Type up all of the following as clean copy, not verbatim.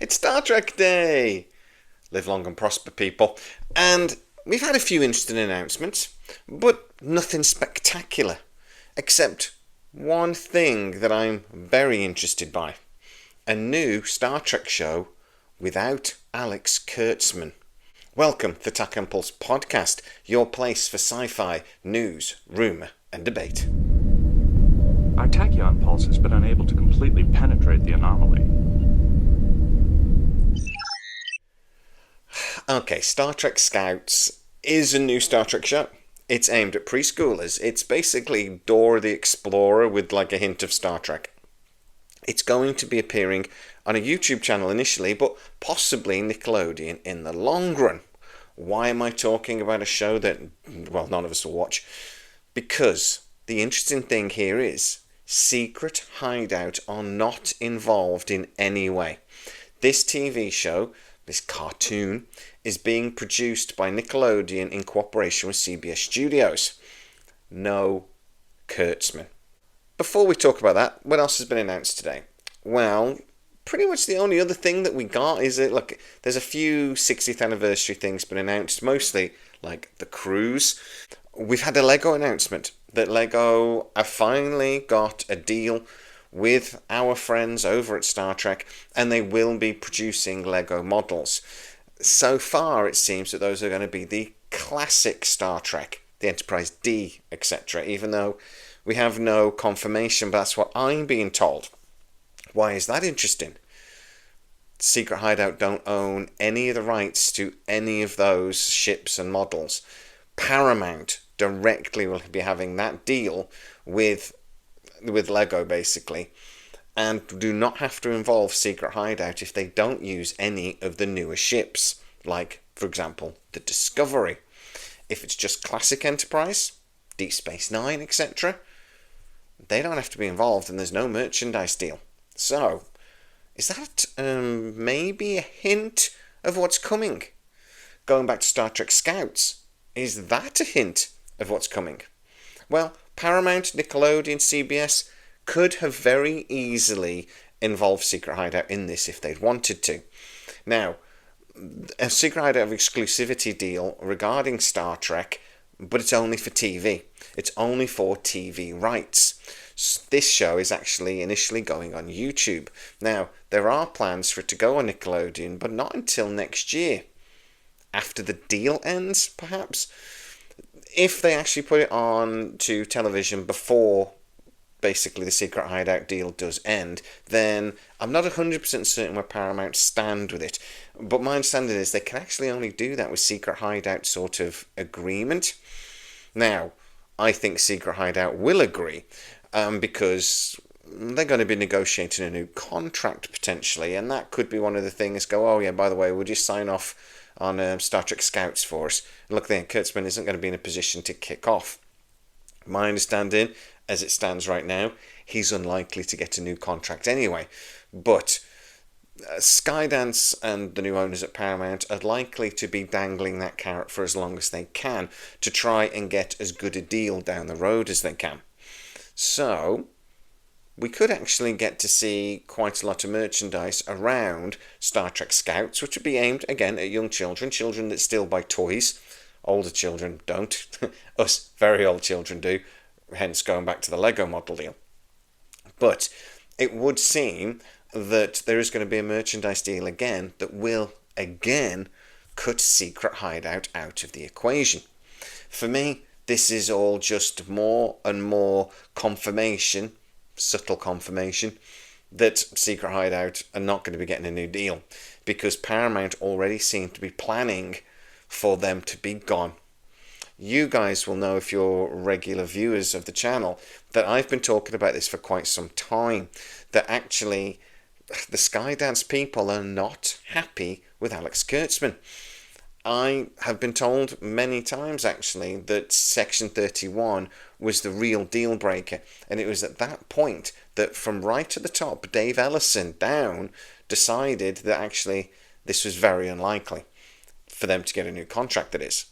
It's Star Trek Day! Live long and prosper, people. And we've had a few interesting announcements, but nothing spectacular. Except one thing that I'm very interested by. A new Star Trek show without Alex Kurtzman. Welcome to the Tack and Pulse podcast, your place for sci-fi, news, rumour and debate. Our tachyon pulse has been unable to completely penetrate the anomaly. Okay, Star Trek Scouts is a new Star Trek show. It's aimed at preschoolers. It's basically Dora the Explorer with like a hint of Star Trek. It's going to be appearing on a YouTube channel initially, but possibly Nickelodeon in the long run. Why am I talking about a show that, well, none of us will watch? Because the interesting thing here is Secret Hideout are not involved in any way. This TV show, this cartoon, is being produced by Nickelodeon in cooperation with CBS Studios. No Kurtzman. Before we talk about that, what else has been announced today? Well, pretty much the only other thing that we got is that, look, there's a few 60th anniversary things been announced, mostly like the cruise. We've had a Lego announcement that Lego have finally got a deal with our friends over at Star Trek, and they will be producing Lego models. So far, it seems that those are going to be the classic Star Trek, the Enterprise D, etc., even though we have no confirmation, but that's what I'm being told. Why is that interesting? Secret Hideout don't own any of the rights to any of those ships and models. Paramount directly will be having that deal with Lego, basically, and do not have to involve Secret Hideout if they don't use any of the newer ships, like, for example, the Discovery. If it's just classic Enterprise, Deep Space Nine, etc., they don't have to be involved, and there's no merchandise deal. So, is that maybe a hint of what's coming? Going back to Star Trek Scouts, is that a hint of what's coming? Well, Paramount, Nickelodeon, CBS could have very easily involved Secret Hideout in this if they'd wanted to. Now, a Secret Hideout exclusivity deal regarding Star Trek, but it's only for TV. It's only for TV rights. This show is actually initially going on YouTube. Now, there are plans for it to go on Nickelodeon, but not until next year. After the deal ends, perhaps? If they actually put it on to television before basically the Secret Hideout deal does end, then I'm not 100% certain where Paramount stand with it. But my understanding is they can actually only do that with Secret Hideout sort of agreement. Now, I think Secret Hideout will agree, because they're going to be negotiating a new contract potentially, and that could be one of the things. Go, oh yeah, by the way, would you sign off on Star Trek Scouts for us? And look, then Kurtzman isn't going to be in a position to kick off. My understanding, as it stands right now, he's unlikely to get a new contract anyway. But Skydance and the new owners at Paramount are likely to be dangling that carrot for as long as they can to try and get as good a deal down the road as they can. So, we could actually get to see quite a lot of merchandise around Star Trek Scouts, which would be aimed, again, at young children that still buy toys. Older children don't. Us very old children do, hence going back to the Lego model deal. But it would seem that there is going to be a merchandise deal again that will, again, cut Secret Hideout out of the equation. For me, this is all just more and more confirmation, subtle confirmation, that Secret Hideout are not going to be getting a new deal, because Paramount already seem to be planning for them to be gone. You guys will know, if you're regular viewers of the channel, that I've been talking about this for quite some time, that actually the Skydance people are not happy with Alex Kurtzman. I have been told many times, actually, that Section 31 was the real deal breaker. And it was at that point that from right at the top, Dave Ellison down decided that actually this was very unlikely for them to get a new contract, that is.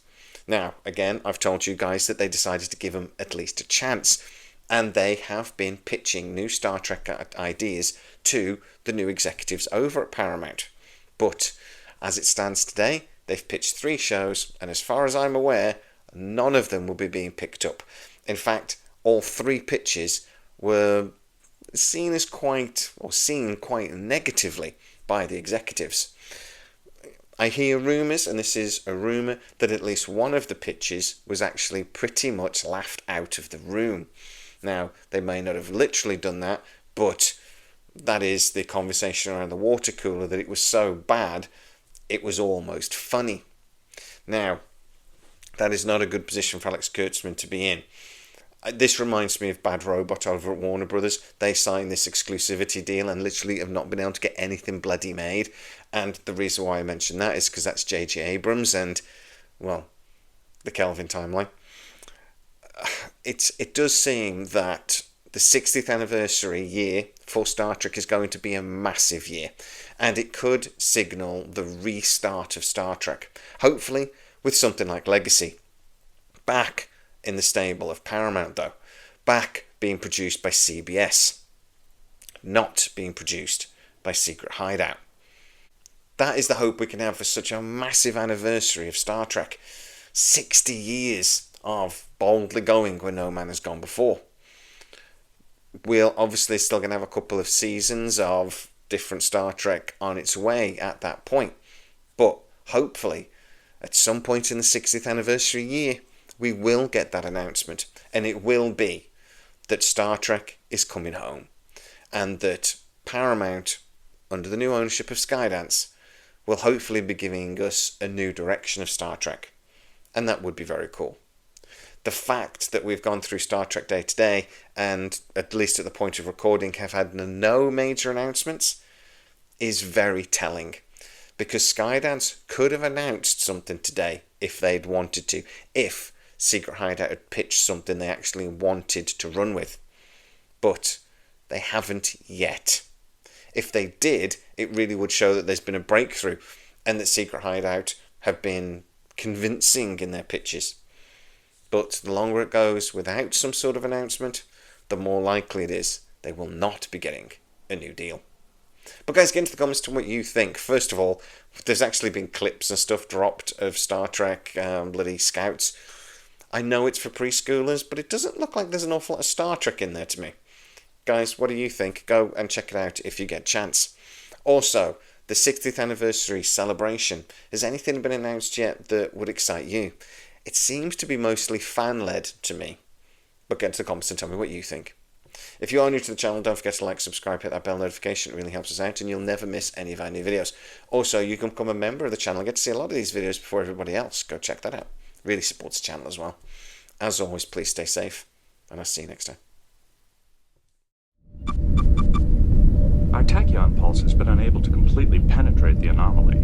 Now, again, I've told you guys that they decided to give him at least a chance. And they have been pitching new Star Trek ideas to the new executives over at Paramount. But as it stands today, they've pitched 3 shows, and as far as I'm aware, none of them will be being picked up. In fact, all 3 pitches were seen quite negatively by the executives. I hear rumours, and this is a rumour, that at least one of the pitches was actually pretty much laughed out of the room. Now, they may not have literally done that, but that is the conversation around the water cooler, that it was so bad, it was almost funny. Now, that is not a good position for Alex Kurtzman to be in. This reminds me of Bad Robot over at Warner Brothers. They signed this exclusivity deal and literally have not been able to get anything bloody made. And the reason why I mention that is because that's J.J. Abrams and, well, the Kelvin timeline. It does seem that the 60th anniversary year for Star Trek is going to be a massive year. And it could signal the restart of Star Trek. Hopefully with something like Legacy. Back in the stable of Paramount, though. Back being produced by CBS. Not being produced by Secret Hideout. That is the hope we can have for such a massive anniversary of Star Trek. 60 years of boldly going where no man has gone before. We're obviously still going to have a couple of seasons of different Star Trek on its way at that point. But hopefully, at some point in the 60th anniversary year, we will get that announcement, and it will be that Star Trek is coming home, and that Paramount, under the new ownership of Skydance, will hopefully be giving us a new direction of Star Trek, and that would be very cool. The fact that we've gone through Star Trek Day to Day, and at least at the point of recording have had no major announcements, is very telling, because Skydance could have announced something today if they'd wanted to, if Secret Hideout had pitched something they actually wanted to run with. But they haven't yet. If they did, it really would show that there's been a breakthrough and that Secret Hideout have been convincing in their pitches. But the longer it goes without some sort of announcement, the more likely it is they will not be getting a new deal. But guys, get into the comments to what you think. First of all, there's actually been clips and stuff dropped of Star Trek bloody Scouts. I know it's for preschoolers, but it doesn't look like there's an awful lot of Star Trek in there to me. Guys, what do you think? Go and check it out if you get a chance. Also, the 60th anniversary celebration. Has anything been announced yet that would excite you? It seems to be mostly fan-led to me. But get into the comments and tell me what you think. If you are new to the channel, don't forget to like, subscribe, hit that bell notification. It really helps us out and you'll never miss any of our new videos. Also, you can become a member of the channel and get to see a lot of these videos before everybody else. Go check that out. Really supports the channel as well. As always, please stay safe, and I'll see you next time. Our tachyon pulse has been unable to completely penetrate the anomaly.